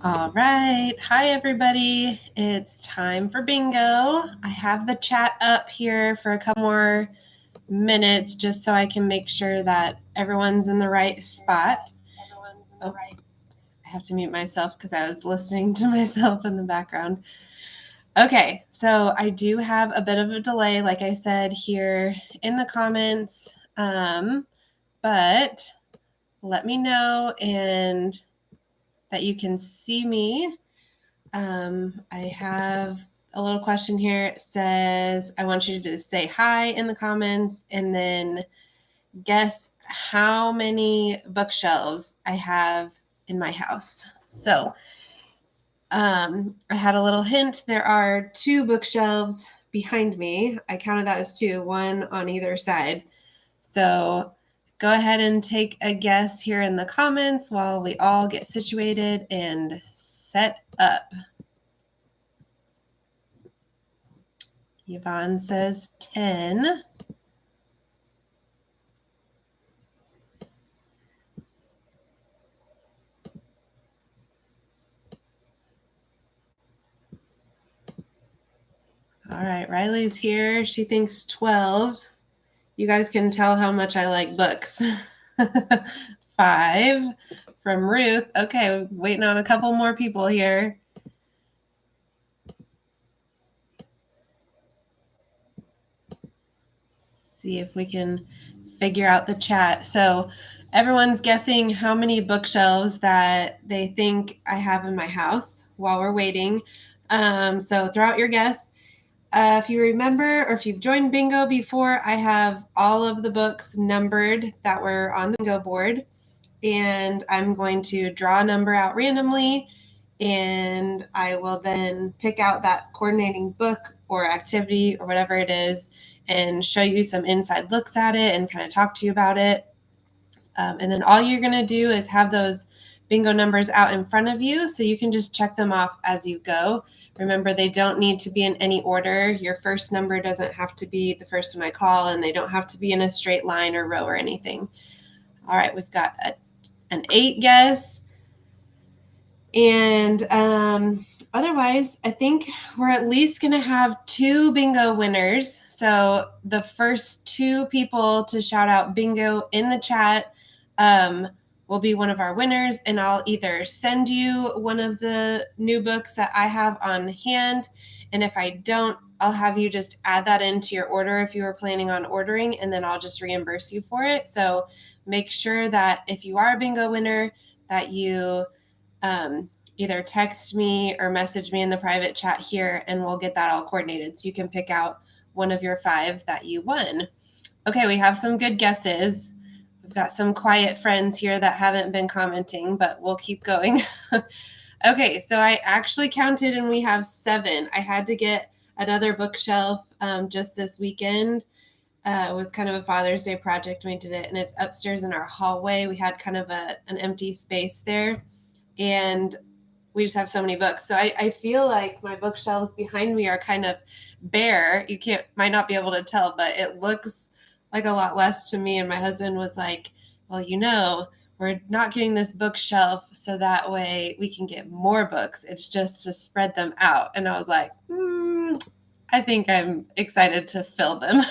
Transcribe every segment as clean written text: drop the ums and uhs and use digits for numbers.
All right. Hi, everybody. It's time for bingo. I have the chat up here for a couple more minutes just so I can make sure that everyone's in the right spot. Oh, I have to mute myself because I was listening to myself in the background. Okay, so I do have a bit of a delay, like I said here in the comments, but let me know and that you can see me. I have a little question here. It says, I want you to say hi in the comments and then guess how many bookshelves I have in my house. So I had a little hint. There are 2 bookshelves behind me. I counted that as 2, one on either side. So go ahead and take a guess here in the comments while we all get situated and set up. Yvonne says 10. All right, Riley's here. She thinks 12. You guys can tell how much I like books. 5 from Ruth. Okay, waiting on a couple more people here. See if we can figure out the chat. So everyone's guessing how many bookshelves that they think I have in my house while we're waiting. So throw out your guess. If you remember, or if you've joined bingo before, I have all of the books numbered that were on the bingo board. And I'm going to draw a number out randomly. And I will then pick out that coordinating book or activity or whatever it is and show you some inside looks at it and kind of talk to you about it. And then all you're going to do is have those bingo numbers out in front of you so you can just check them off as you go. Remember, they don't need to be in any order. Your first number doesn't have to be the first one I call, and they don't have to be in a straight line or row or anything. All right, we've got an 8 guess. And otherwise, I think we're at least going to have 2 bingo winners. So the first 2 people to shout out bingo in the chat will be one of our winners. And I'll either send you one of the new books that I have on hand. And if I don't, I'll have you just add that into your order if you were planning on ordering, and then I'll just reimburse you for it. So make sure that if you are a bingo winner, that you either text me or message me in the private chat here, and we'll get that all coordinated so you can pick out one of your 5 that you won. Okay, we have some good guesses. We've got some quiet friends here that haven't been commenting, but we'll keep going. Okay, so I actually counted and we have 7. I had to get another bookshelf just this weekend. It was kind of a Father's Day project. We did it, and it's upstairs in our hallway. We had kind of an empty space there, and we just have so many books. So I feel like my bookshelves behind me are kind of bare. You might not be able to tell, but it looks like a lot less to me. And my husband was like, well, we're not getting this bookshelf so that way we can get more books. It's just to spread them out. And I was like, I think I'm excited to fill them.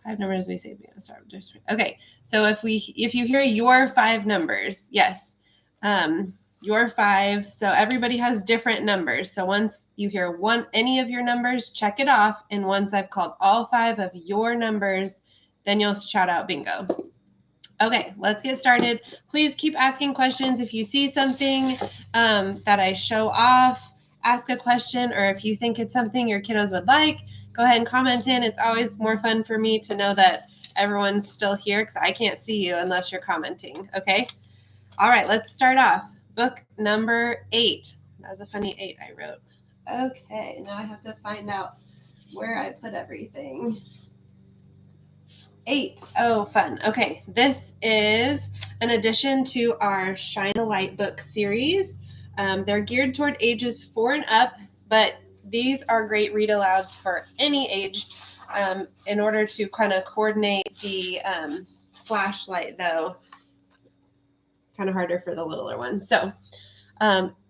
5 numbers we say. Okay, so if you hear your 5 numbers, yes, your 5. So everybody has different numbers. So once you hear any of your numbers, check it off. And once I've called all 5 of your numbers, then you'll shout out bingo. Okay, let's get started. Please keep asking questions. If you see something that I show off, ask a question, or if you think it's something your kiddos would like, go ahead and comment in. It's always more fun for me to know that everyone's still here because I can't see you unless you're commenting, okay? All right, let's start off. Book number 8. That was a funny 8 I wrote. Okay, now I have to find out where I put everything. 8. Oh, fun. Okay, this is an addition to our Shine a Light book series. They're geared toward ages 4 and up, but these are great read alouds for any age. In order to kind of coordinate the flashlight, though, kind of harder for the littler ones. So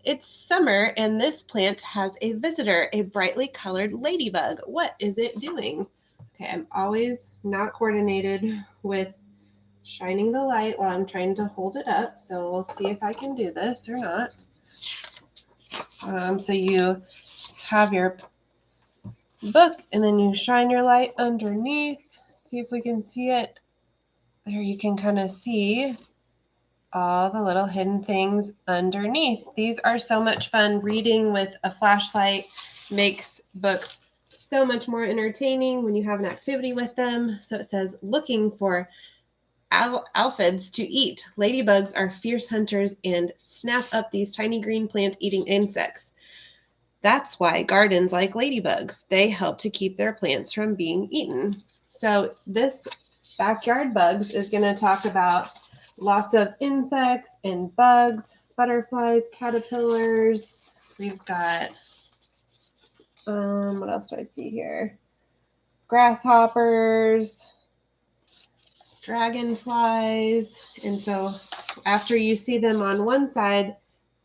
it's summer, and this plant has a visitor, a brightly colored ladybug. What is it doing? Okay, I'm always not coordinated with shining the light while I'm trying to hold it up. So we'll see if I can do this or not. So you have your book, and then you shine your light underneath. See if we can see it. There you can kind of see all the little hidden things underneath. These are so much fun. Reading with a flashlight makes books so much more entertaining when you have an activity with them. So it says, looking for aphids to eat. Ladybugs are fierce hunters and snap up these tiny green plant-eating insects. That's why gardens like ladybugs. They help to keep their plants from being eaten. So this backyard bugs is going to talk about lots of insects and bugs, butterflies, caterpillars. We've got, what else do I see here? Grasshoppers, dragonflies. And so after you see them on one side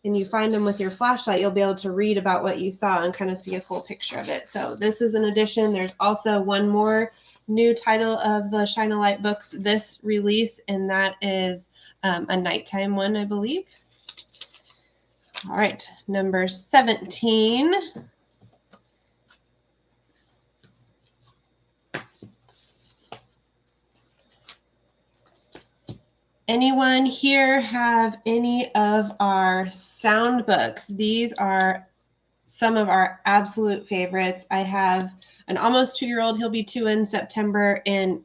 and you find them with your flashlight, you'll be able to read about what you saw and kind of see a full picture of it. So this is an addition. There's also one more new title of the Shine a Light books this release, and that is a nighttime one, I believe. All right, number 17. Anyone here have any of our sound books? These are some of our absolute favorites. I have an almost 2-year-old. He'll be 2 in September. And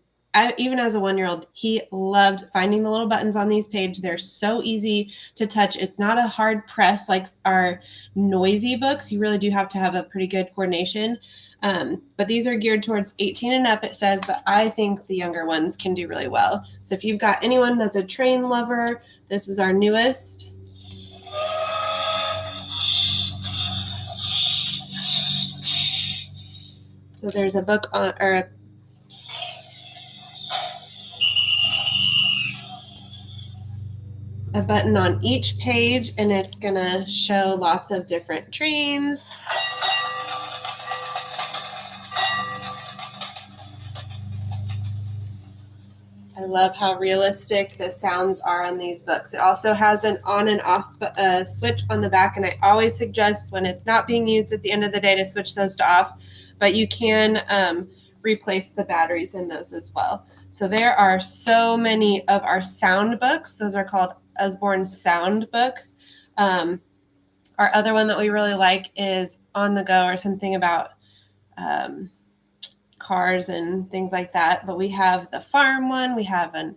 even as a 1-year-old, he loved finding the little buttons on these pages. They're so easy to touch. It's not a hard press like our noisy books. You really do have to have a pretty good coordination. But these are geared towards 18 and up, it says, but I think the younger ones can do really well. So if you've got anyone that's a train lover, this is our newest. So there's a book on, or a button on each page, and it's going to show lots of different trains. I love how realistic the sounds are on these books. It also has an on and off switch on the back, and I always suggest when it's not being used at the end of the day to switch those to off, but you can replace the batteries in those as well. So there are so many of our sound books. Those are called Usborne sound books. Our other one that we really like is On the Go, or something about cars and things like that. But we have the farm one, we have an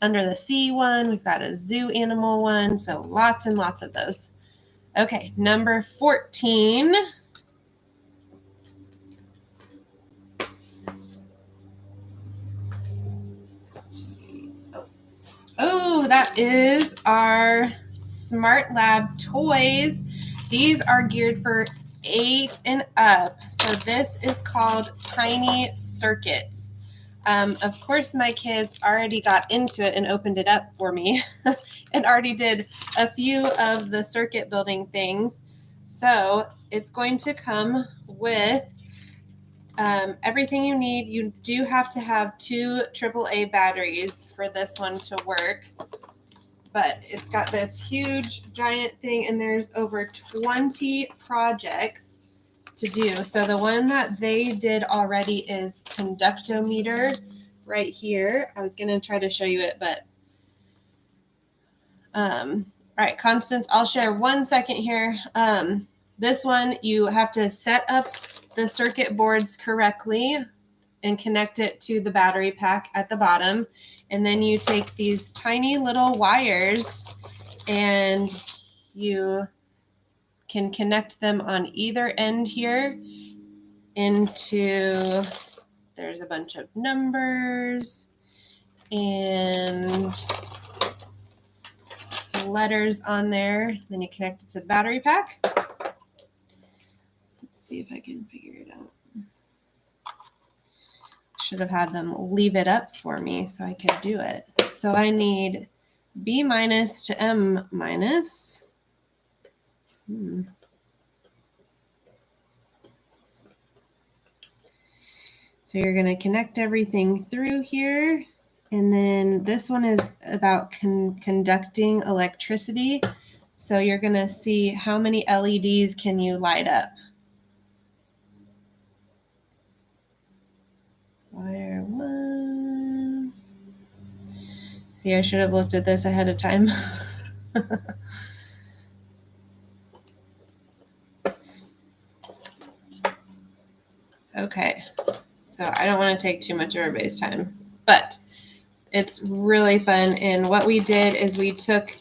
under the sea one, we've got a zoo animal one, so lots and lots of those. Okay, number 14. Oh, that is our Smart Lab toys. These are geared for 8 and up. So this is called Tiny Circuits. Of course, my kids already got into it and opened it up for me and already did a few of the circuit building things. So it's going to come with everything you need. You do have to have 2 AAA batteries for this one to work. But it's got this huge giant thing, and there's over 20 projects to do. So the one that they did already is conductometer right here. I was going to try to show you it, but all right, Constance, I'll share 1 second here. This one, you have to set up the circuit boards correctly and connect it to the battery pack at the bottom. And then you take these tiny little wires and you can connect them on either end here into, there's a bunch of numbers and letters on there. Then you connect it to the battery pack. Let's see if I can figure it out. Should have had them leave it up for me so I could do it. So I need B- to M-. So you're going to connect everything through here. And then this one is about conducting electricity. So you're going to see how many LEDs can you light up. Wire 1. See, I should have looked at this ahead of time. Okay, so I don't want to take too much of everybody's time, but it's really fun. And what we did is we took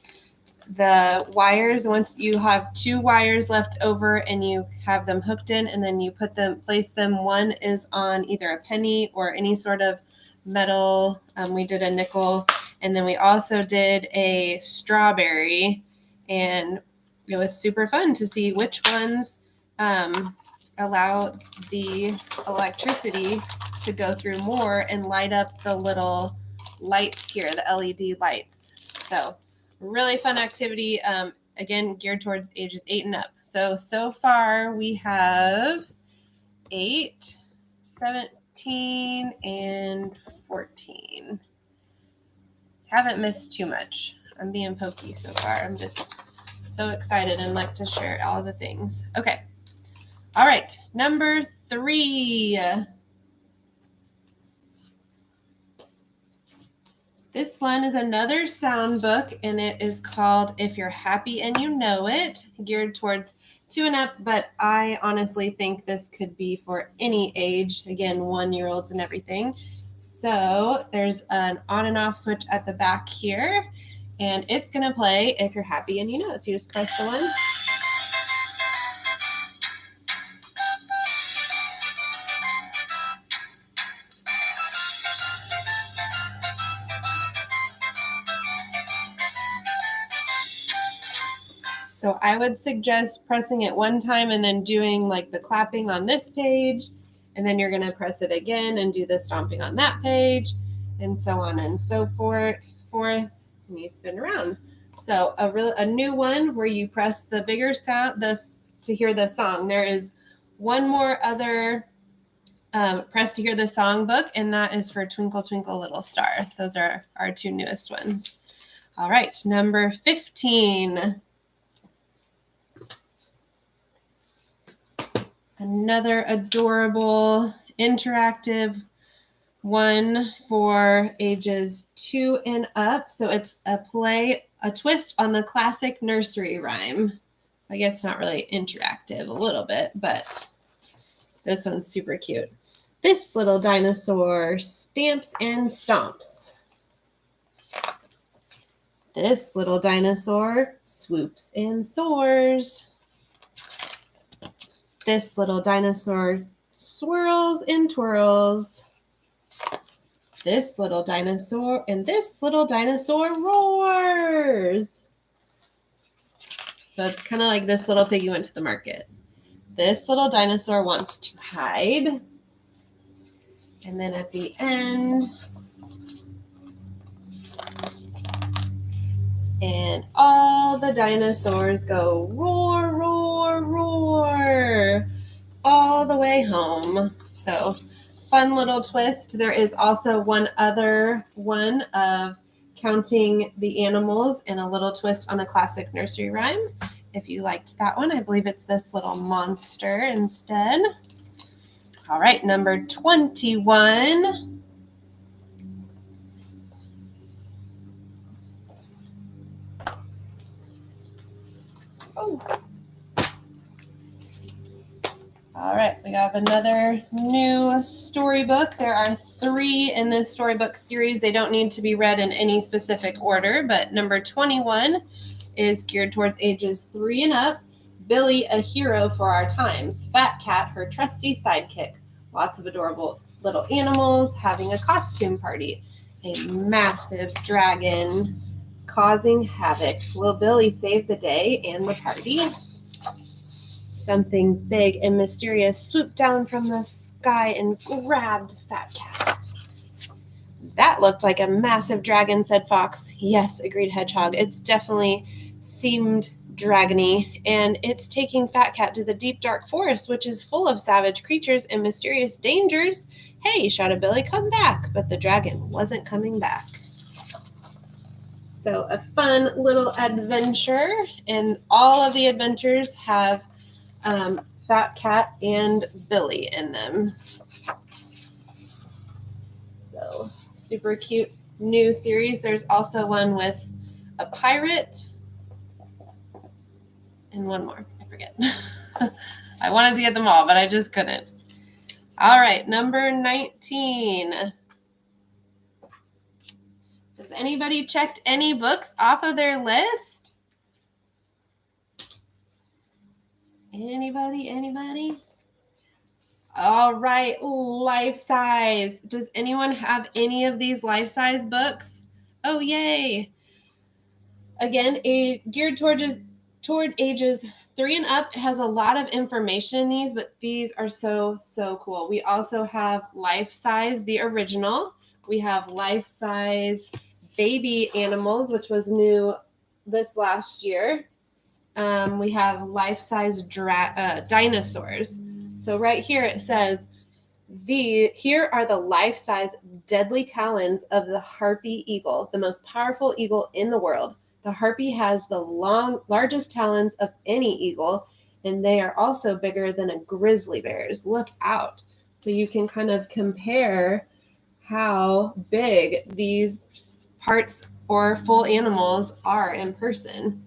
the wires, once you have 2 wires left over and you have them hooked in, and then you place them. One is on either a penny or any sort of metal. We did a nickel, and then we also did a strawberry, and it was super fun to see which ones allow the electricity to go through more and light up the little lights here, the LED lights. So really fun activity, again, geared towards ages 8 and up. So far we have 8, 17, and 14. Haven't missed too much. I'm being pokey so far. I'm just so excited and like to share all the things. Okay. All right. Number 3. This one is another sound book, and it is called If You're Happy and You Know It, geared towards 2 and up, but I honestly think this could be for any age, again, 1-year-olds and everything. So there's an on and off switch at the back here, and it's going to play If You're Happy and You Know It. So you just press the one. So I would suggest pressing it one time and then doing like the clapping on this page, and then you're going to press it again and do the stomping on that page, and so on and so forth, and you spin around. So a new one where you press the bigger sound to hear the song. There is one more other press to hear the song book, and that is for Twinkle Twinkle Little Star. Those are our 2 newest ones. All right, number 15. Another adorable interactive one for ages 2 and up. So it's a twist on the classic nursery rhyme. I guess not really interactive, a little bit, but this one's super cute. This little dinosaur stamps and stomps. This little dinosaur swoops and soars. This little dinosaur swirls and twirls. This little dinosaur roars. So it's kind of like this little piggy went to the market. This little dinosaur wants to hide. And then at the end, and all the dinosaurs go roar, roar, roar, all the way home. So fun little twist. There is also one other one of counting the animals and a little twist on a classic nursery rhyme. If you liked that one, I believe it's this little monster instead. All right, number 21. Oh. All right, we have another new storybook. There are 3 in this storybook series. They don't need to be read in any specific order, but number 21 is geared towards ages 3 and up. Billy, a hero for our times. Fat Cat, her trusty sidekick. Lots of adorable little animals having a costume party. A massive dragon causing havoc. Will Billy save the day and the party? Something big and mysterious swooped down from the sky and grabbed Fat Cat. That looked like a massive dragon, said Fox. Yes, agreed Hedgehog. It's definitely seemed dragony, and it's taking Fat Cat to the deep dark forest, which is full of savage creatures and mysterious dangers. Hey, shouted Billy, come back. But the dragon wasn't coming back. So a fun little adventure, and all of the adventures have Fat Cat and Billy in them. So super cute new series. There's also one with a pirate and one more. I forget. I wanted to get them all, but I just couldn't. All right, number 19. Has anybody checked any books off of their list? Anybody? All right, life size. Does anyone have any of these life size books? Oh, yay. Again, geared toward ages 3 and up. It has a lot of information in these, but these are so cool. We also have life size, the original. We have life size baby animals, which was new this last year. We have life size dinosaurs. So right here it says, here are the life-size deadly talons of the harpy eagle, the most powerful eagle in the world. The harpy has the largest talons of any eagle, and they are also bigger than a grizzly bear's. Look out. So you can kind of compare how big these parts or full animals are in person.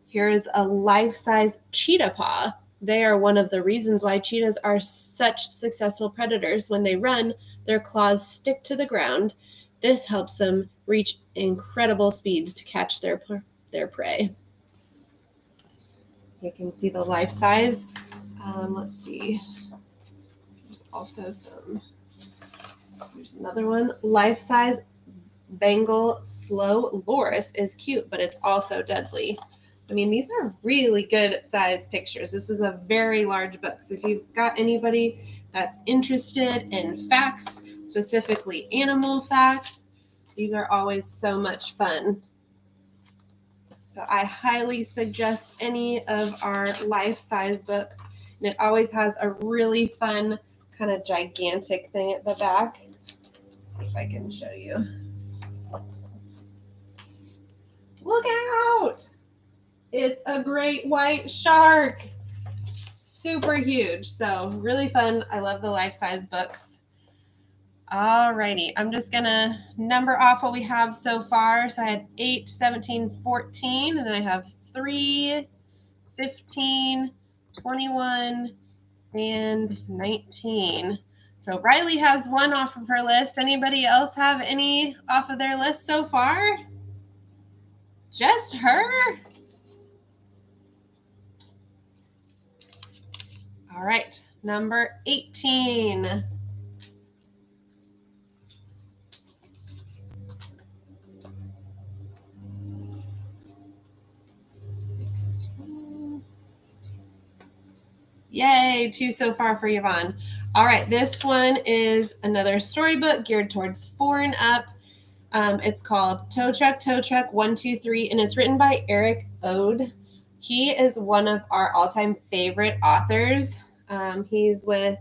Here is a life-size cheetah paw. They are one of the reasons why cheetahs are such successful predators. When they run, their claws stick to the ground. This helps them reach incredible speeds to catch their prey. So you can see the life size. Let's see. There's also there's another one. Life size Bengal slow loris is cute, but it's also deadly. I mean, these are really good size pictures. This is a very large book. So if you've got anybody that's interested in facts, specifically animal facts, these are always so much fun. So I highly suggest any of our life-size books. And it always has a really fun kind of gigantic thing at the back. Let's see if I can show you. Look out! It's a great white shark. Super huge. So really fun. I love the life-size books. Alrighty, I'm just gonna number off what we have so far. So I had 8, 17, 14, and then I have 3, 15, 21, and 19. So Riley has one off of her list. Anybody else have any off of their list so far? Just her? All right, number 18. Yay, 2 so far for Yvonne. All right, this one is another storybook geared towards 4 and up. It's called Tow Truck 1, 2, 3, and it's written by Eric Ode. He is one of our all-time favorite authors. He's with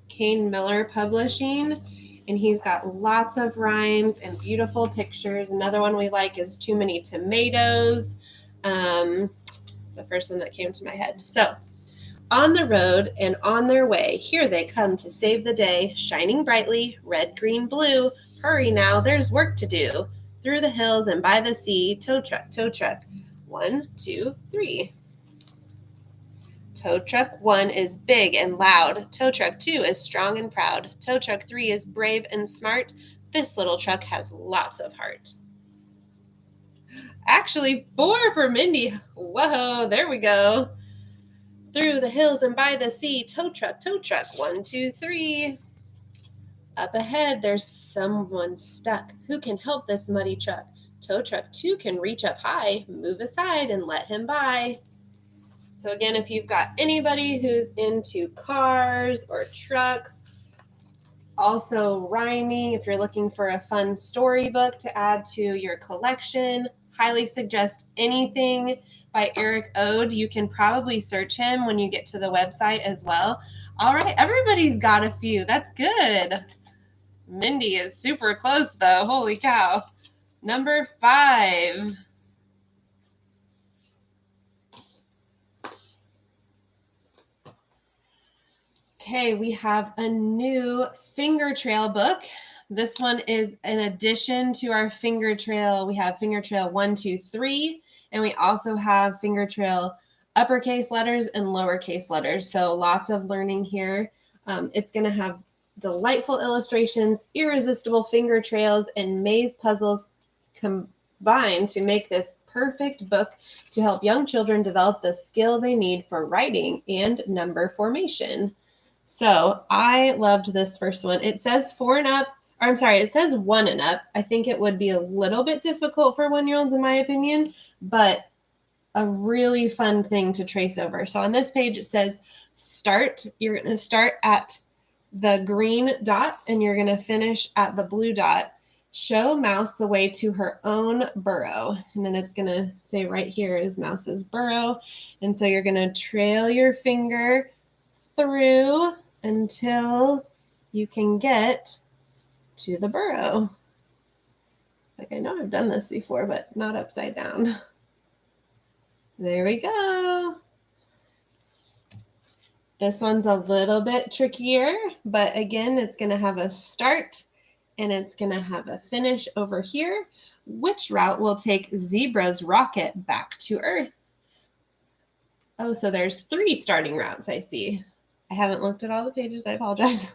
Kane Miller Publishing, and he's got lots of rhymes and beautiful pictures. Another one we like is Too Many Tomatoes. It's the first one that came to my head. So, on the road and on their way, here they come to save the day, shining brightly, red, green, blue. Hurry now, there's work to do. Through the hills and by the sea, tow truck. 1, 2, 3. Tow truck 1 is big and loud. Tow truck 2 is strong and proud. Tow truck 3 is brave and smart. This little truck has lots of heart. Actually, 4 for Mindy. Whoa, there we go. Through the hills and by the sea, tow truck, 1, 2, 3. Up ahead, there's someone stuck. Who can help this muddy truck? Tow truck 2 can reach up high, move aside and let him by. So again, if you've got anybody who's into cars or trucks, also rhyming. If you're looking for a fun storybook to add to your collection, highly suggest anything by Eric Ode. You can probably search him when you get to the website as well. All right, everybody's got a few. That's good. Mindy is super close though. Holy cow. Number 5. Okay, we have a new finger trail book. This one is an addition to our finger trail. We have finger trail 1, 2, 3, and we also have finger trail uppercase letters and lowercase letters. So lots of learning here. It's going to have delightful illustrations, irresistible finger trails, and maze puzzles combined to make this perfect book to help young children develop the skill they need for writing and number formation. So I loved this first one. It says 4 and up, or I'm sorry, it says 1 and up. I think it would be a little bit difficult for 1-year-olds in my opinion, but a really fun thing to trace over. So on this page, it says start. You're going to start at the green dot and you're going to finish at the blue dot. Show Mouse the way to her own burrow. And then it's going to say right here is Mouse's burrow. And so you're going to trail your finger through until you can get to the burrow. It's like, I know I've done this before, but not upside down. There we go. This one's a little bit trickier, but again, it's going to have a start and it's going to have a finish over here. Which route will take Zebra's rocket back to Earth? Oh, so there's 3 starting routes, I see. I haven't looked at all the pages, I apologize.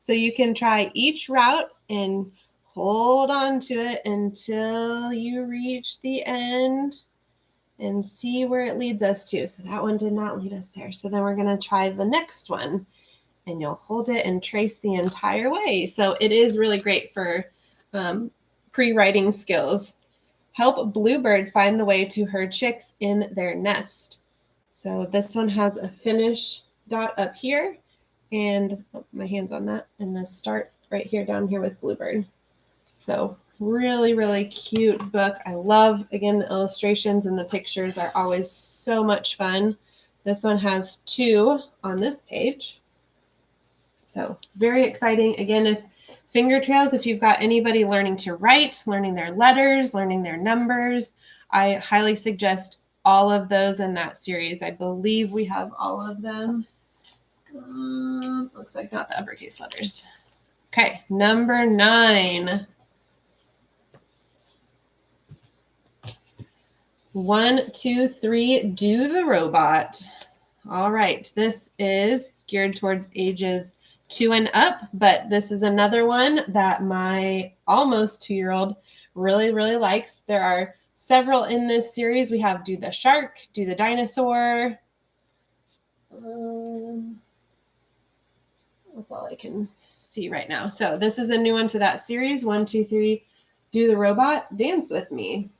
So you can try each route and hold on to it until you reach the end and see where it leads us to. So that one did not lead us there. So then we're going to try the next one and you'll hold it and trace the entire way. So it is really great for pre-writing skills. Help Bluebird find the way to her chicks in their nest. So this one has a finish dot up here and my hand's on that and the start right here down here with Bluebird. So really, really cute book. I love, again, the illustrations and the pictures are always so much fun. This one has 2 on this page. So very exciting. Again, if finger trails, if you've got anybody learning to write, learning their letters, learning their numbers, I highly suggest all of those in that series. I believe we have all of them. Looks like not the uppercase letters. Okay, number 9. 1, 2, 3, do the robot. All right, this is geared towards ages 2 and up, but this is another one that my almost 2-year-old really, really likes. There are several in this series. We have Do the Shark, Do the Dinosaur. That's all I can see right now. So this is a new one to that series. 1, 2, 3, do the robot, dance with me.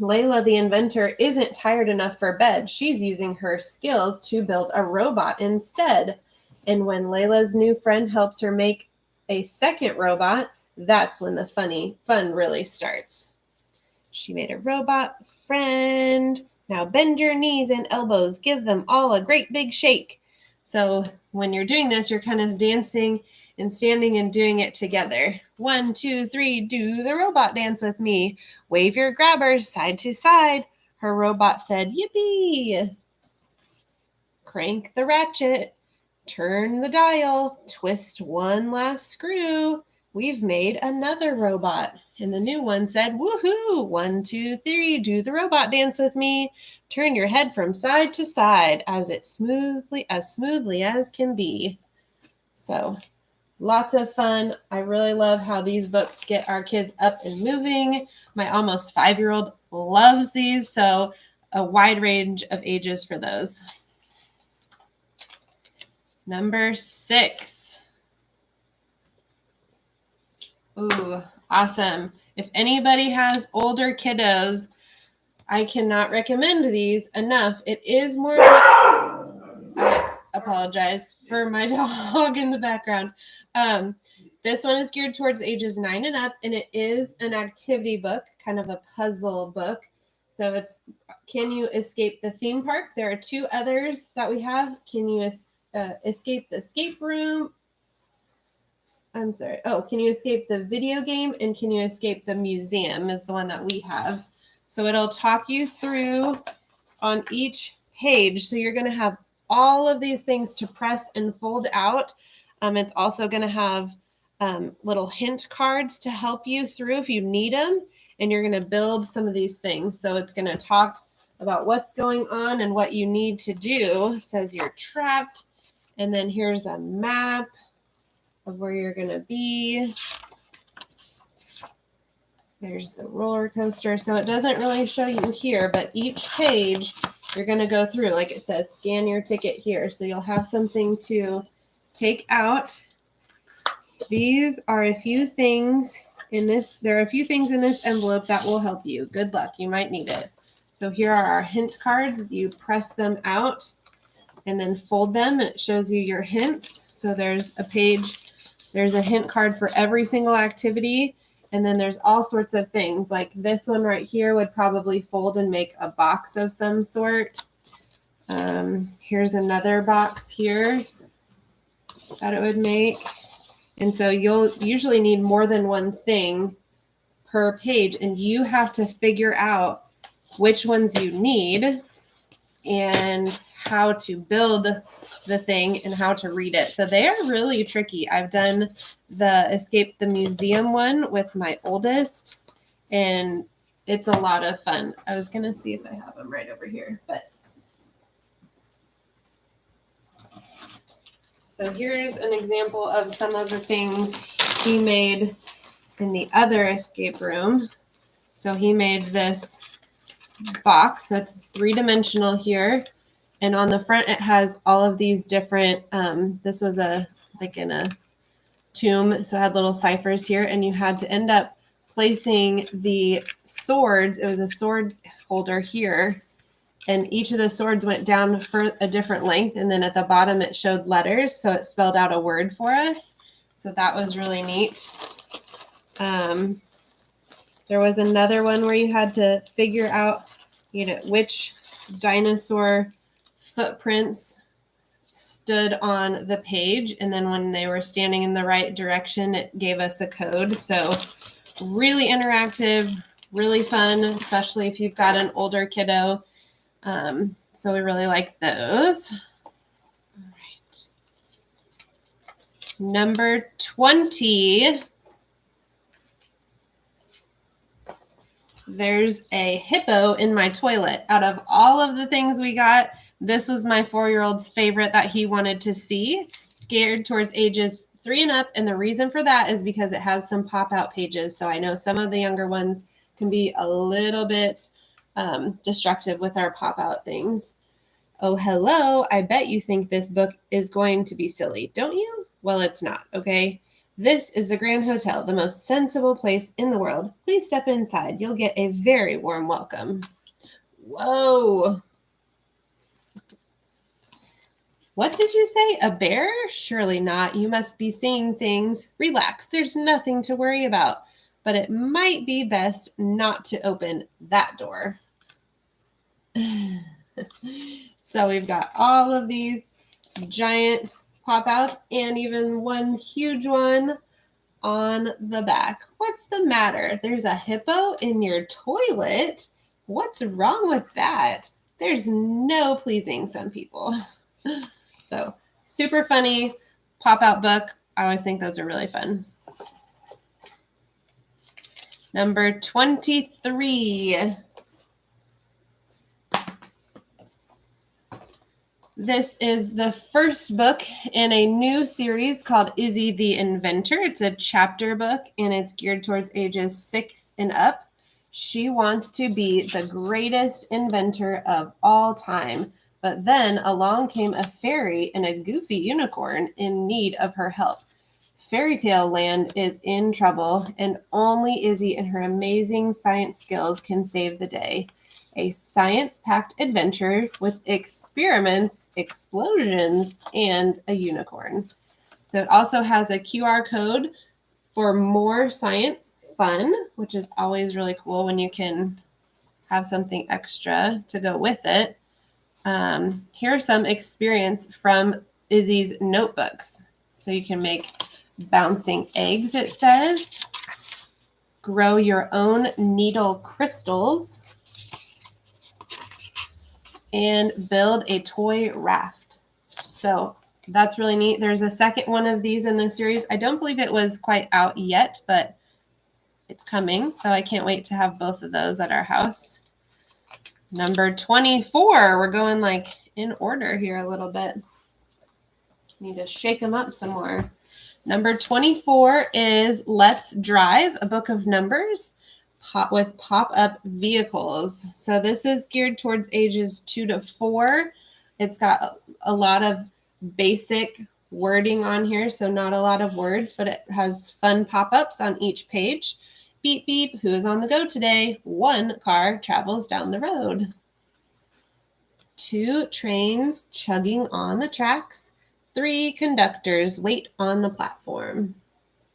Layla, the inventor, isn't tired enough for bed. She's using her skills to build a robot instead. And when Layla's new friend helps her make a second robot, that's when the fun really starts. She made a robot friend. Now bend your knees and elbows. Give them all a great big shake. So when you're doing this, you're kind of dancing and standing and doing it together. 1, 2, 3, do the robot dance with me. Wave your grabbers side to side. Her robot said, yippee. Crank the ratchet. Turn the dial. Twist one last screw. We've made another robot. And the new one said, woohoo. 1, 2, 3, do the robot dance with me. Turn your head from side to side as smoothly as can be. So lots of fun. I really love how these books get our kids up and moving. My almost 5-year-old loves these, so a wide range of ages for those. Number 6. Ooh, awesome. If anybody has older kiddos, I cannot recommend these enough. It is more... I apologize for my dog in the background. This one is geared towards ages 9 and up, and it is an activity book, kind of a puzzle book. So it's, can you escape the theme park? There are 2 others that we have. Can you escape the escape room? I'm sorry. Oh, can you escape the video game? And can you escape the museum is the one that we have. So it'll talk you through on each page. So you're going to have all of these things to press and fold out. It's also going to have little hint cards to help you through if you need them. And you're going to build some of these things. So it's going to talk about what's going on and what you need to do. It says you're trapped. And then here's a map of where you're going to be. There's the roller coaster. So it doesn't really show you here, but each page you're going to go through, like it says, scan your ticket here. So you'll have something to take out. These are a few things in this. There are a few things in this envelope that will help you. Good luck. You might need it. So here are our hint cards. You press them out and then fold them, and it shows you your hints. So there's a page, there's a hint card for every single activity. And then there's all sorts of things, like this one right here would probably fold and make a box of some sort. Here's another box here that it would make. And so you'll usually need more than one thing per page, and you have to figure out which ones you need and how to build the thing and how to read it. So they are really tricky. I've done the Escape the Museum one with my oldest, and it's a lot of fun. I was going to see if I have them right over here, but so here's an example of some of the things he made in the other escape room. So he made this box. So it's 3-dimensional here. And on the front, it has all of these different, this was like in a tomb. So it had little ciphers here, and you had to end up placing the swords. It was a sword holder here. And each of the swords went down for a different length. And then at the bottom, it showed letters. So it spelled out a word for us. So that was really neat. There was another one where you had to figure out, which dinosaur footprints stood on the page. And then when they were standing in the right direction, it gave us a code. So really interactive, really fun, especially if you've got an older kiddo. So we really like those. All right. Number 20. There's a hippo in my toilet. Out of all of the things we got, this was my 4-year-old's favorite that he wanted to see. Scared towards ages 3 and up. And the reason for that is because it has some pop-out pages. So I know some of the younger ones can be a little bit destructive with our pop-out things. Oh, hello. I bet you think this book is going to be silly, don't you? Well, it's not, okay? This is the Grand Hotel, the most sensible place in the world. Please step inside. You'll get a very warm welcome. Whoa. What did you say? A bear? Surely not. You must be seeing things. Relax. There's nothing to worry about. But it might be best not to open that door. So we've got all of these giant pop-outs and even one huge one on the back. What's the matter? There's a hippo in your toilet? What's wrong with that? There's no pleasing some people. So super funny pop-out book. I always think those are really fun. Number 23. This is the first book in a new series called Izzy the Inventor. It's a chapter book, and it's geared towards ages 6 and up. She wants to be the greatest inventor of all time. But then along came a fairy and a goofy unicorn in need of her help. Fairy tale land is in trouble, and only Izzy and her amazing science skills can save the day. A science-packed adventure with experiments, explosions, and a unicorn. So it also has a QR code For more science fun, which is always really cool when you can have something extra to go with it. Here are some experience from Izzy's notebooks. So you can make bouncing eggs, it says. Grow your own needle crystals. And build a toy raft. So that's really neat. There's a second one of these in the series. I don't believe it was quite out yet, but it's coming. So I can't wait to have both of those at our house. Number 24. We're going like in order here a little bit. Need to shake them up some more. Number 24 is Let's Drive, a book of numbers with pop-up vehicles. So this is geared towards ages 2 to 4. It's got a lot of basic wording on here, so not a lot of words, but it has fun pop-ups on each page. Beep, beep, who is on the go today? 1 car travels down the road. 2 trains chugging on the tracks. 3 conductors wait on the platform.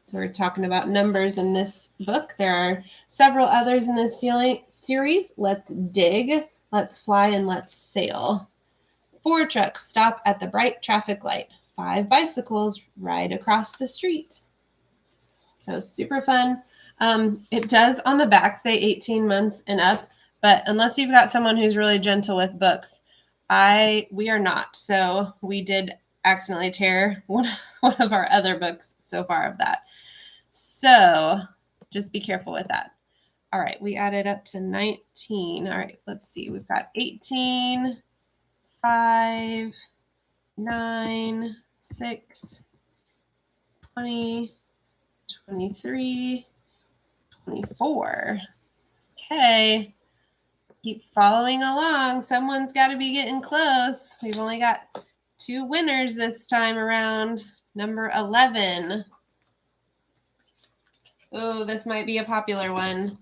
So we're talking about numbers in this book. There are several others in this series. Let's dig, let's fly, and let's sail. 4 trucks stop at the bright traffic light. 5 bicycles ride across the street. So super fun. It does on the back say 18 months and up, but unless you've got someone who's really gentle with books, we are not. So we did accidentally tear one of our other books so far of that. So just be careful with that. All right, we added up to 19. All right, let's see. We've got 18, 5, 9, 6, 20, 23, 24. Okay, keep following along. Someone's got to be getting close. We've only got 2 winners this time around. Number 11. Oh, this might be a popular one.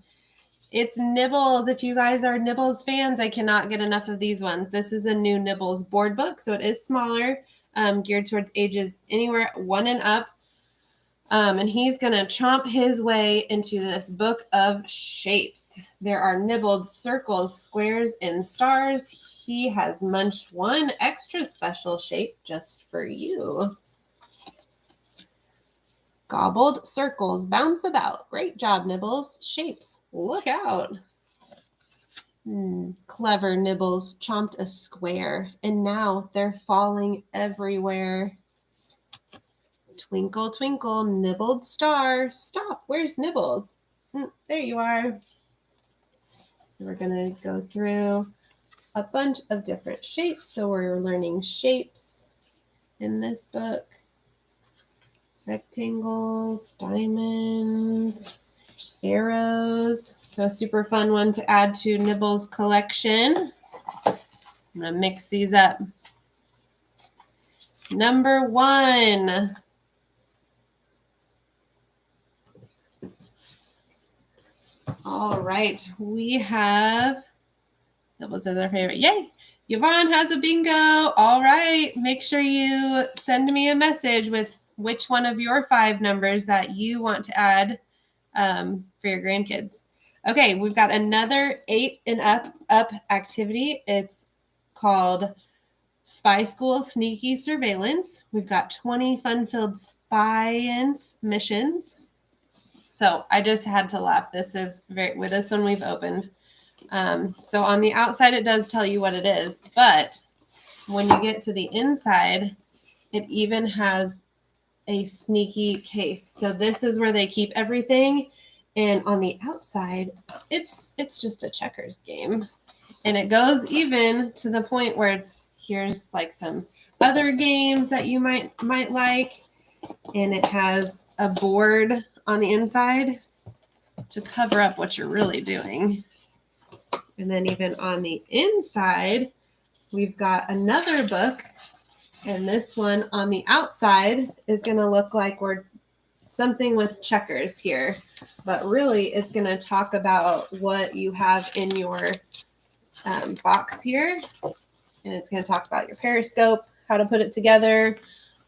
It's Nibbles. If you guys are Nibbles fans, I cannot get enough of these ones. This is a new Nibbles board book, so it is smaller, geared towards ages anywhere 1 and up. And he's going to chomp his way into this book of shapes. There are nibbled circles, squares, and stars. He has munched 1 extra special shape just for you. Gobbled circles bounce about. Great job, Nibbles. Shapes, look out. Clever Nibbles chomped a square, and now they're falling everywhere. Twinkle, twinkle, nibbled star. Stop, where's Nibbles? There you are. So we're going to go through a bunch of different shapes. So we're learning shapes in this book. Rectangles, diamonds, arrows. So a super fun one to add to Nibbles' collection. I'm going to mix these up. Number 1. All right, we have Nibbles as our favorite. Yay! Yvonne has a bingo. All right, make sure you send me a message with which one of your 5 numbers that you want to add for your grandkids. Okay, we've got another 8 and up activity. It's called Spy School Sneaky Surveillance. We've got 20 fun-filled science missions. So I just had to laugh. This is with this one we've opened. So on the outside, it does tell you what it is, but when you get to the inside, it even has a sneaky case. So this is where they keep everything. And on the outside, it's just a checkers game. And it goes even to the point where here's like some other games that you might like. And it has a board on the inside to cover up what you're really doing. And then even on the inside, we've got another book. And this one on the outside is going to look like we're something with checkers here. But really, it's going to talk about what you have in your box here. And it's going to talk about your periscope, how to put it together,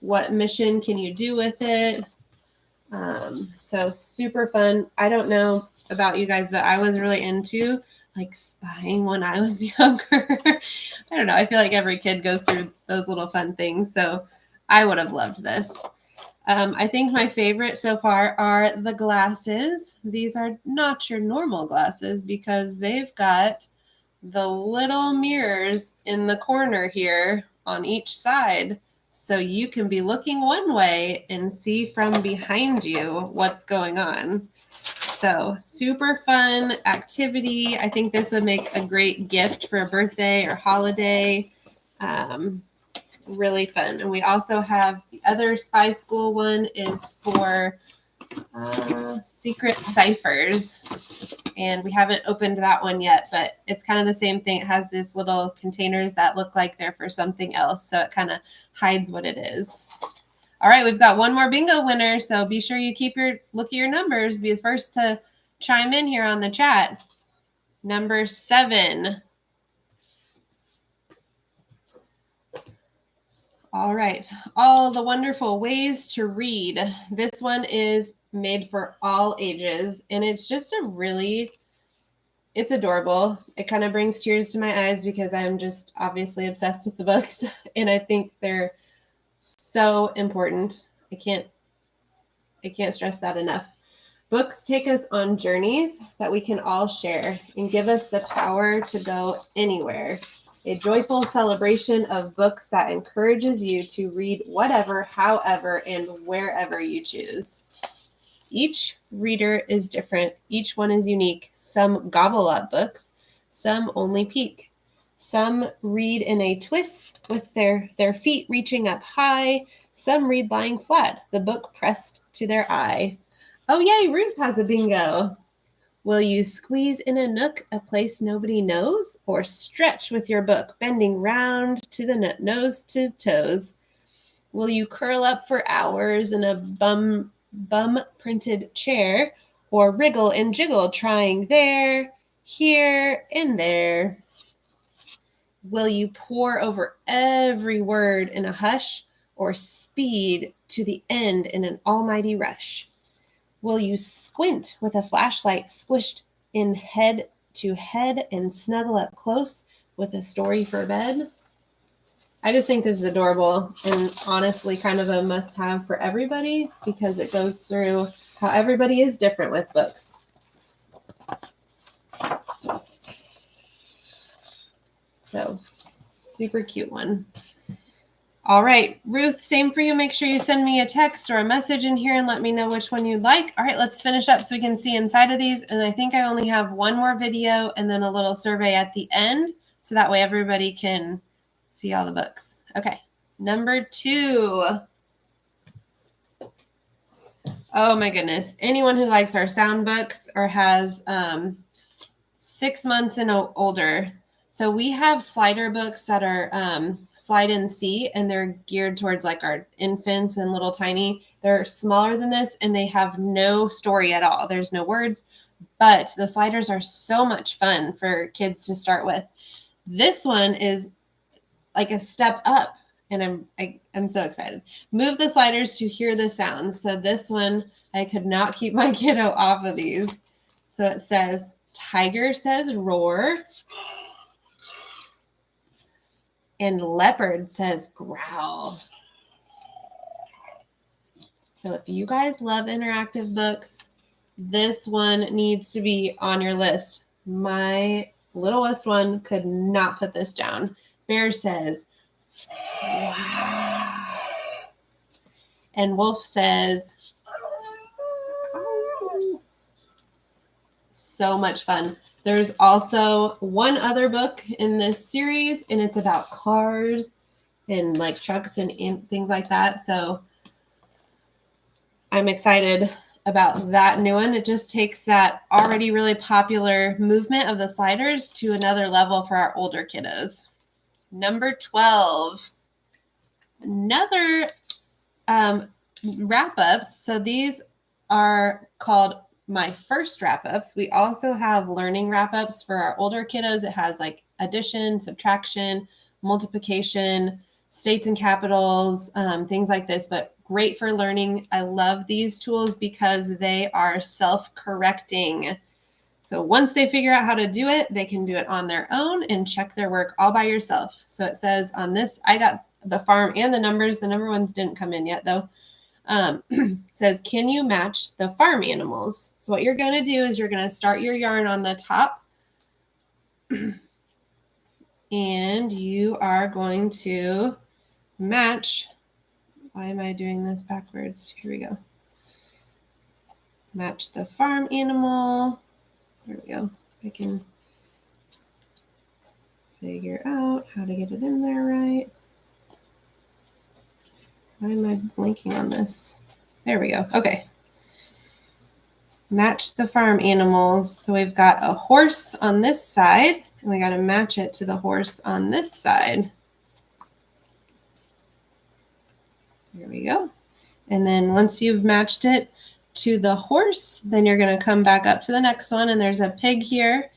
what mission can you do with it. So super fun. I don't know about you guys, but I was really into like spying when I was younger. I don't know. I feel like every kid goes through those little fun things. So I would have loved this. I think my favorite so far are the glasses. These are not your normal glasses because they've got the little mirrors in the corner here on each side. So you can be looking one way and see from behind you what's going on. So super fun activity. I think this would make a great gift for a birthday or holiday. Really fun. And we also have the other Spy School one is for secret ciphers. And we haven't opened that one yet, but it's kind of the same thing. It has these little containers that look like they're for something else. So it kind of hides what it is. All right, we've got one more bingo winner. So be sure you look at your numbers. Be the first to chime in here on the chat. Number 7. All right, All the Wonderful Ways to Read. This one is made for all ages, and it's just it's adorable. It kind of brings tears to my eyes because I'm just obviously obsessed with the books, and I think they're so important. I can't stress that enough. Books take us on journeys that we can all share and give us the power to go anywhere. A joyful celebration of books that encourages you to read whatever, however, and wherever you choose. Each reader is different. Each one is unique. Some gobble up books. Some only peek. Some read in a twist with their feet reaching up high. Some read lying flat, the book pressed to their eye. Oh, yay, Ruth has a bingo. Will you squeeze in a nook, a place nobody knows, or stretch with your book, bending round to the nose to toes? Will you curl up for hours in a bum-printed chair, or wriggle and jiggle, trying there, here, and there? Will you pore over every word in a hush, or speed to the end in an almighty rush? Will you squint with a flashlight squished in head to head and snuggle up close with a story for bed? I just think this is adorable and honestly kind of a must-have for everybody because it goes through how everybody is different with books. So, super cute one. All right, Ruth, same for you. Make sure you send me a text or a message in here and let me know which one you'd like. All right, let's finish up so we can see inside of these. And I think I only have one more video and then a little survey at the end. So that way everybody can see all the books. Okay, number 2. Oh my goodness. Anyone who likes our sound books or has 6 months and older. So we have slider books that are slide and see, and they're geared towards like our infants and little tiny. They're smaller than this, and they have no story at all. There's no words, but the sliders are so much fun for kids to start with. This one is like a step up, and I'm so excited. Move the sliders to hear the sounds. So this one, I could not keep my kiddo off of these. So it says, tiger says roar. And leopard says growl. So if you guys love interactive books, this one needs to be on your list. My littlest one could not put this down. Bear says, wow. And wolf says, so much fun. There's also one other book in this series, and it's about cars and like trucks and things like that. So I'm excited about that new one. It just takes that already really popular movement of the sliders to another level for our older kiddos. Number 12, another wrap-ups. So these are called my first wrap-ups. We also have learning wrap-ups for our older kiddos. It has like addition, subtraction, multiplication, states and capitals, things like this, but great for learning. I love these tools because they are self-correcting. So once they figure out how to do it, they can do it on their own and check their work all by yourself. So it says on this, I got the farm and the numbers. The number ones didn't come in yet though. Says, can you match the farm animals? So what you're going to do is you're going to start your yarn on the top and you are going to match. Why am I doing this backwards? Here we go. Match the farm animal. There we go. I can figure out how to get it in there right. Why am I blanking on this? There we go. Okay. Match the farm animals. So we've got a horse on this side, and we got to match it to the horse on this side. There we go. And then once you've matched it to the horse, then you're going to come back up to the next one, and there's a pig here,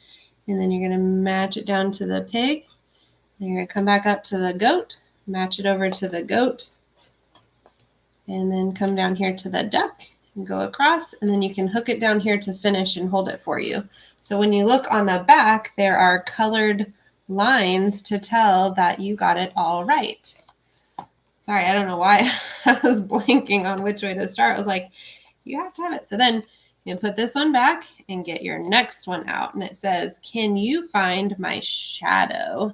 and then you're going to match it down to the pig. Then you're going to come back up to the goat, match it over to the goat, and then come down here to the duck and go across, and then you can hook it down here to finish and hold it for you. So when you look on the back, there are colored lines to tell that you got it all right. Sorry, I don't know why I was blanking on which way to start. I was like, you have to have it. So then you put this one back and get your next one out. And it says, can you find my shadow?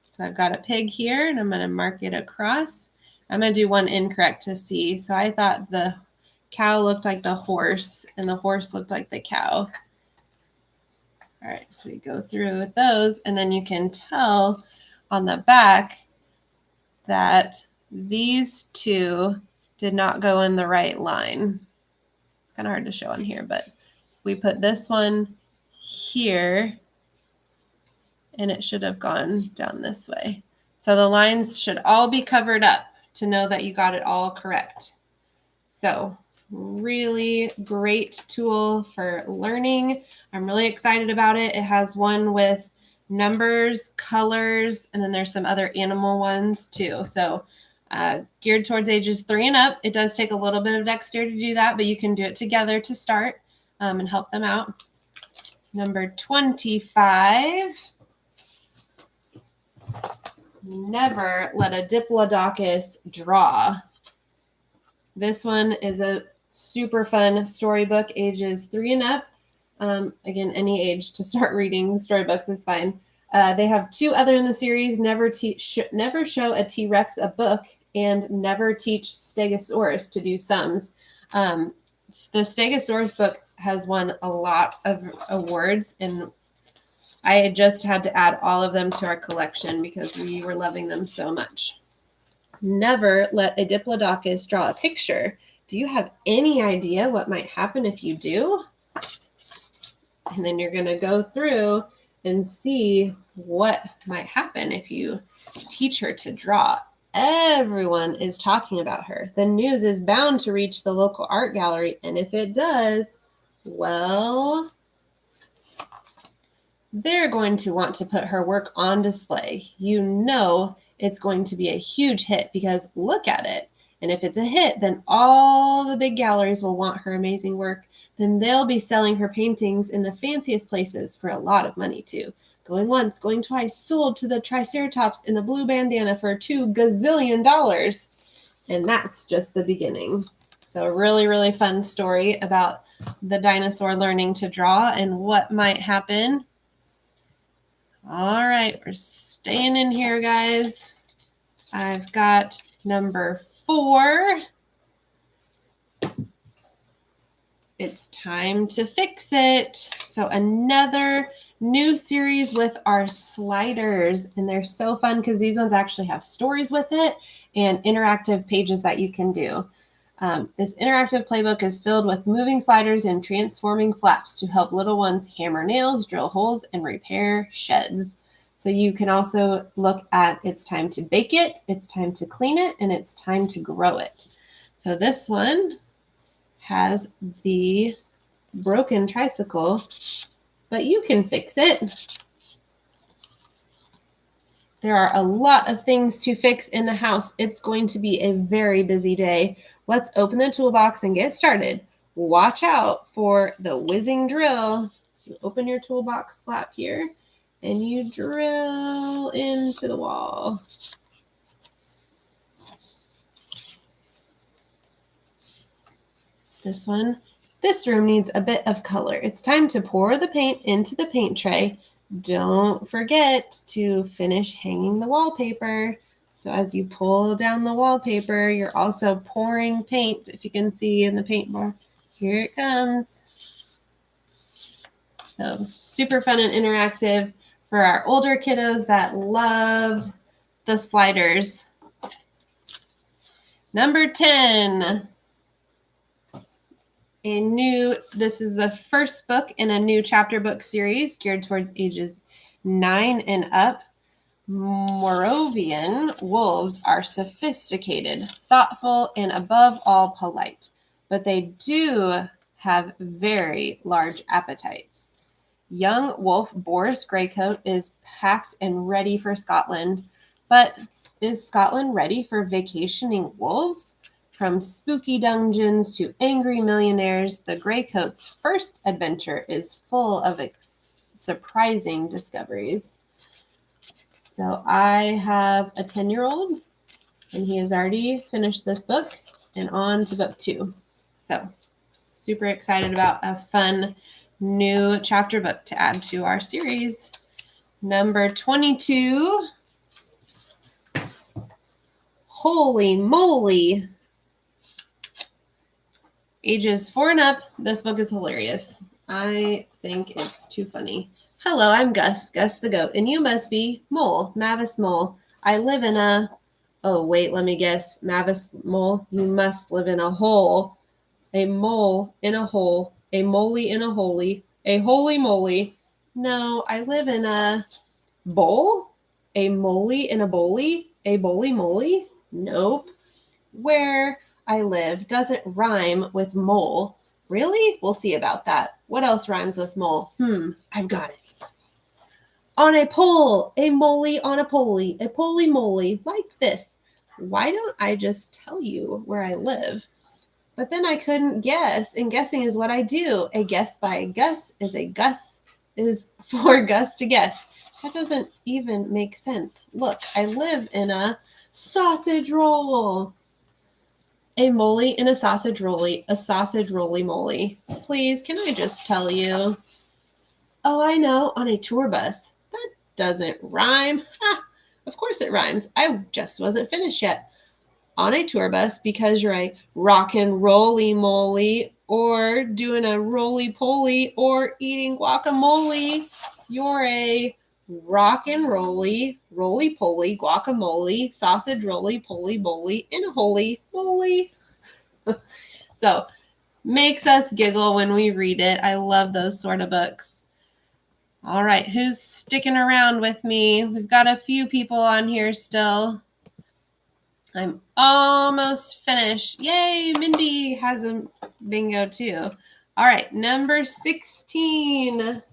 So I've got a pig here, and I'm going to mark it across. I'm going to do one incorrect to see. So I thought the cow looked like the horse, and the horse looked like the cow. All right, so we go through with those, and then you can tell on the back that these two did not go in the right line. It's kind of hard to show on here, but we put this one here, and it should have gone down this way. So the lines should all be covered up to know that you got it all correct. So really great tool for learning. I'm really excited about it. It has one with numbers, colors, and then there's some other animal ones too. So geared towards ages 3 and up. It does take a little bit of dexterity to do that, but you can do it together to start and help them out. Number 25. Never let a diplodocus draw. This one is a super fun storybook, ages 3 and up. Again, any age to start reading storybooks is fine. They have 2 other in the series, Never Show a T-Rex a Book, and Never Teach Stegosaurus to Do Sums. The Stegosaurus book has won a lot of awards, and I just had to add all of them to our collection because we were loving them so much. Never let a diplodocus draw a picture. Do you have any idea what might happen if you do? And then you're going to go through and see what might happen if you teach her to draw. Everyone is talking about her. The news is bound to reach the local art gallery, and if it does, well, they're going to want to put her work on display. You know it's going to be a huge hit because look at it. And if it's a hit, then all the big galleries will want her amazing work. Then they'll be selling her paintings in the fanciest places for a lot of money too. Going once, going twice, sold to the Triceratops in the blue bandana for $2 gazillion. And that's just the beginning. So a really, really fun story about the dinosaur learning to draw and what might happen. All right, we're staying in here, guys. I've got number 4. It's time to fix it. So another new series with our sliders, and they're so fun because these ones actually have stories with it and interactive pages that you can do. This interactive playbook is filled with moving sliders and transforming flaps to help little ones hammer nails, drill holes, and repair sheds. So you can also look at it's time to bake it, it's time to clean it, and it's time to grow it. So this one has the broken tricycle, but you can fix it. There are a lot of things to fix in the house. It's going to be a very busy day. Let's open the toolbox and get started. Watch out for the whizzing drill. So you open your toolbox flap here and you drill into the wall. This room needs a bit of color. It's time to pour the paint into the paint tray. Don't forget to finish hanging the wallpaper. So as you pull down the wallpaper, you're also pouring paint. If you can see in the paint bar, here it comes. So super fun and interactive for our older kiddos that loved the sliders. Number 10. This is the first book in a new chapter book series geared towards ages 9 and up. Moravian wolves are sophisticated, thoughtful, and above all polite, but they do have very large appetites. Young wolf Boris Greycoat is packed and ready for Scotland, but is Scotland ready for vacationing wolves? From spooky dungeons to angry millionaires, the Greycoat's first adventure is full of surprising discoveries. So I have a 10-year-old, and he has already finished this book and on to book 2. So super excited about a fun new chapter book to add to our series. Number 22. Holy moly! Ages 4 and up, this book is hilarious. I think it's too funny. Hello, I'm Gus the goat, and you must be Mole, Mavis Mole. I live in a... Oh, wait, let me guess. Mavis Mole, you must live in a hole. A mole in a hole. A moly in a holy. A holy moly. No, I live in a bowl? A moly in a bowly? A bowly moly? Nope. Where I live doesn't rhyme with mole. Really? We'll see about that. What else rhymes with mole? I've got it. On a pole, a moly on a poley, a poly moly, like this. Why don't I just tell you where I live? But then I couldn't guess, and guessing is what I do. A guess by Gus is for Gus to guess. That doesn't even make sense. Look, I live in a sausage roll. A moly in a sausage rolly, a sausage roly moly. Please, can I just tell you? Oh, I know, on a tour bus. That doesn't rhyme. Ha! Of course it rhymes. I just wasn't finished yet. On a tour bus, because you're a rockin' roly moly, or doing a roly poly, or eating guacamole, you're a rockin' roly poly, guacamole, sausage roly poly boly, in a holy moly. So, makes us giggle when we read it. I love those sort of books. All right, who's sticking around with me? We've got a few people on here still. I'm almost finished. Yay, Mindy has a bingo too. All right, number 16.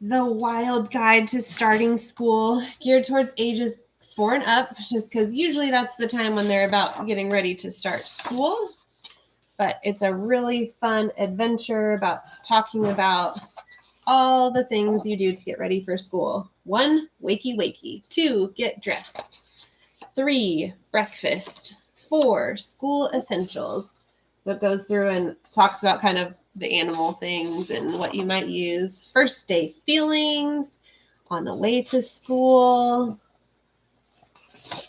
The Wild Guide to Starting School, geared towards ages 4 and up, just because usually that's the time when they're about getting ready to start school. But it's a really fun adventure about talking about all the things you do to get ready for school. 1, wakey. 2, get dressed. 3, breakfast. 4, school essentials. So it goes through and talks about kind of the animal things and what you might use. First day feelings, on the way to school.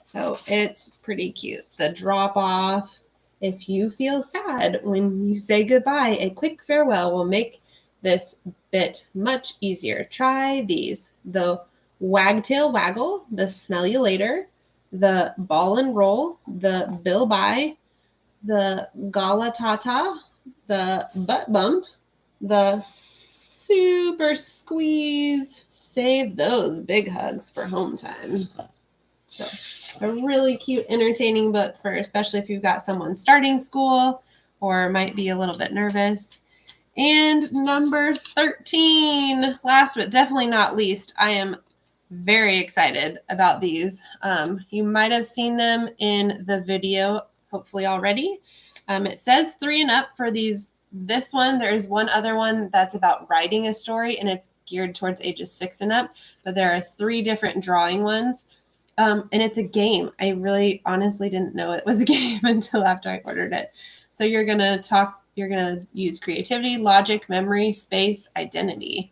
So it's pretty cute. The drop off. If you feel sad when you say goodbye, a quick farewell will make this bit much easier. Try these. The wagtail waggle, the smell you later, the ball and roll, the bill by, the gala tata, the butt bump, the super squeeze. Save those big hugs for home time. So a really cute, entertaining book for especially if you've got someone starting school or might be a little bit nervous. And number 13, last but definitely not least, I am very excited about these. You might have seen them in the video, hopefully already. It says 3 and up for these. This one, there's one other one that's about writing a story, and it's geared towards ages 6 and up, but there are 3 different drawing ones. And it's a game. I really honestly didn't know it was a game until after I ordered it. So you're going to use creativity, logic, memory, space, identity.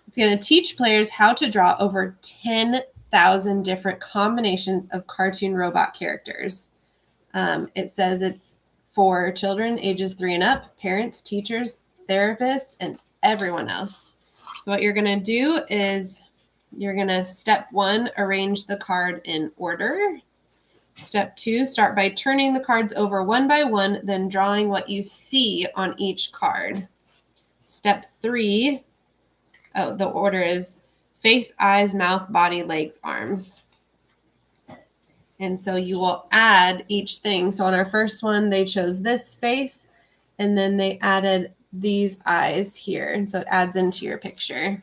It's going to teach players how to draw over 10,000 different combinations of cartoon robot characters. It says it's for children ages 3 and up, parents, teachers, therapists, and everyone else. So what you're going to do is you're going to, step 1, arrange the card in order. Step 2, start by turning the cards over one by one, then drawing what you see on each card. Step 3, the order is face, eyes, mouth, body, legs, arms. And so you will add each thing. So on our first one, they chose this face, and then they added these eyes here. And so it adds into your picture.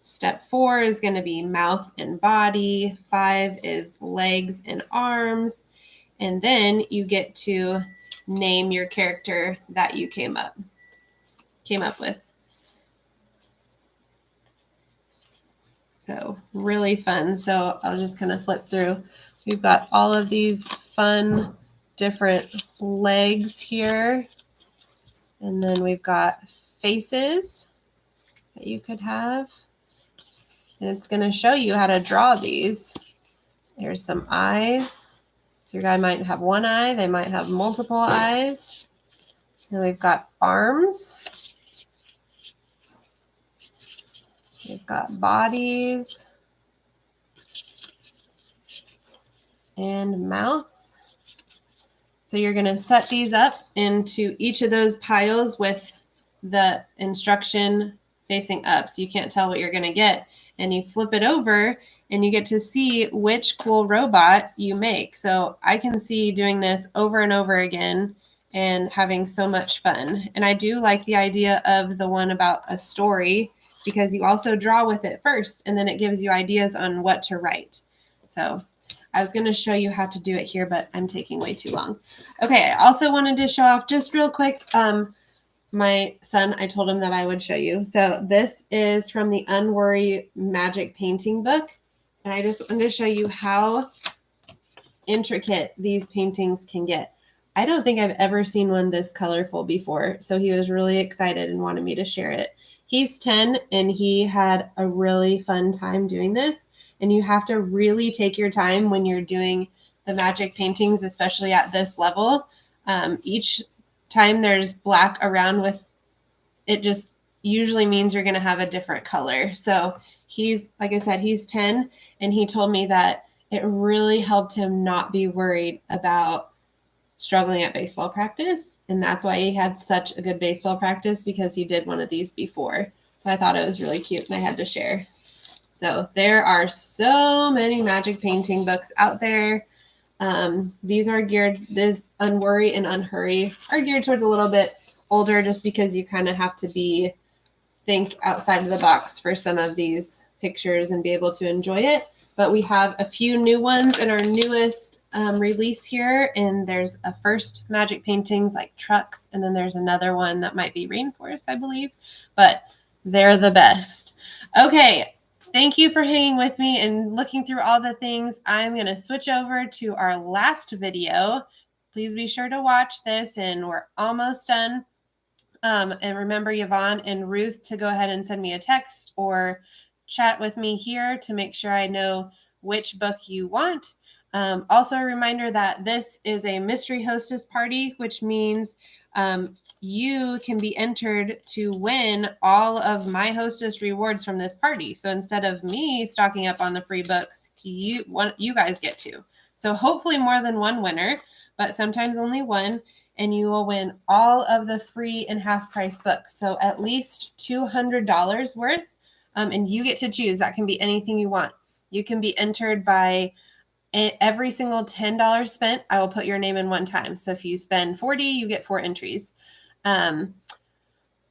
Step 4 is going to be mouth and body. 5 is legs and arms. And then you get to name your character that you came up with. So really fun. So I'll just kind of flip through. We've got all of these fun different legs here. And then we've got faces that you could have. And it's going to show you how to draw these. There's some eyes. So your guy might have one eye. They might have multiple eyes. And we've got arms. We've got bodies and mouth. So you're going to set these up into each of those piles with the instruction facing up, so you can't tell what you're going to get. And you flip it over and you get to see which cool robot you make. So I can see doing this over and over again and having so much fun. And I do like the idea of the one about a story, because you also draw with it first, and then it gives you ideas on what to write. So I was going to show you how to do it here, but I'm taking way too long. Okay, I also wanted to show off just real quick. My son, I told him that I would show you. So this is from the Unworry Magic Painting book. And I just wanted to show you how intricate these paintings can get. I don't think I've ever seen one this colorful before. So he was really excited and wanted me to share it. He's 10 and he had a really fun time doing this. And you have to really take your time when you're doing the magic paintings, especially at this level. Each time there's black around with it, just usually means you're going to have a different color. So he's, like I said, he's 10, and he told me that it really helped him not be worried about struggling at baseball practice. And that's why he had such a good baseball practice, because he did one of these before. So I thought it was really cute and I had to share. So there are so many magic painting books out there. These are geared, this Unworry and Unhurry are geared towards a little bit older, just because you kind of have to think outside of the box for some of these pictures and be able to enjoy it. But we have a few new ones in our newest release here, and there's a first magic paintings like trucks, and then there's another one that might be rainforest, I believe, but they're the best. Okay. Thank you for hanging with me and looking through all the things. I'm going to switch over to our last video. Please be sure to watch this, and we're almost done. And remember, Yvonne and Ruth, to go ahead and send me a text or chat with me here to make sure I know which book you want. Also, a reminder that this is a mystery hostess party, which means you can be entered to win all of my hostess rewards from this party. So instead of me stocking up on the free books, you guys get to. So hopefully more than one winner, but sometimes only one, and you will win all of the free and half price books. So at least $200 worth, and you get to choose. That can be anything you want. You can be entered by every single $10 spent. I will put your name in one time. So if you spend $40, you get 4 entries.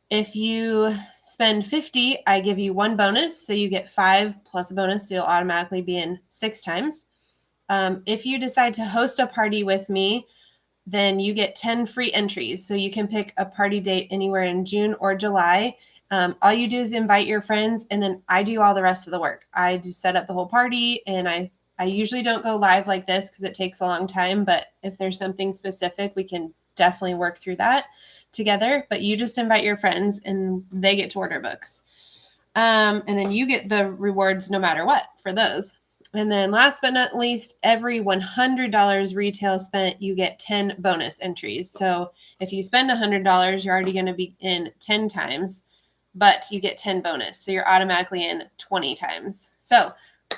If you spend 50, I give you 1 bonus. So you get 5 plus a bonus. So you'll automatically be in 6 times. If you decide to host a party with me, then you get 10 free entries. So you can pick a party date anywhere in June or July. All you do is invite your friends, and then I do all the rest of the work. I just set up the whole party, and I usually don't go live like this because it takes a long time, but if there's something specific, we can definitely work through that together. But you just invite your friends, and they get to order books. And then you get the rewards no matter what for those. And then last but not least, every $100 retail spent, you get 10 bonus entries. So if you spend $100, you're already going to be in 10 times, but you get 10 bonus. So you're automatically in 20 times. So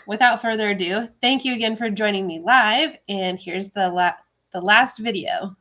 without further ado, thank you again for joining me live. And here's the last video.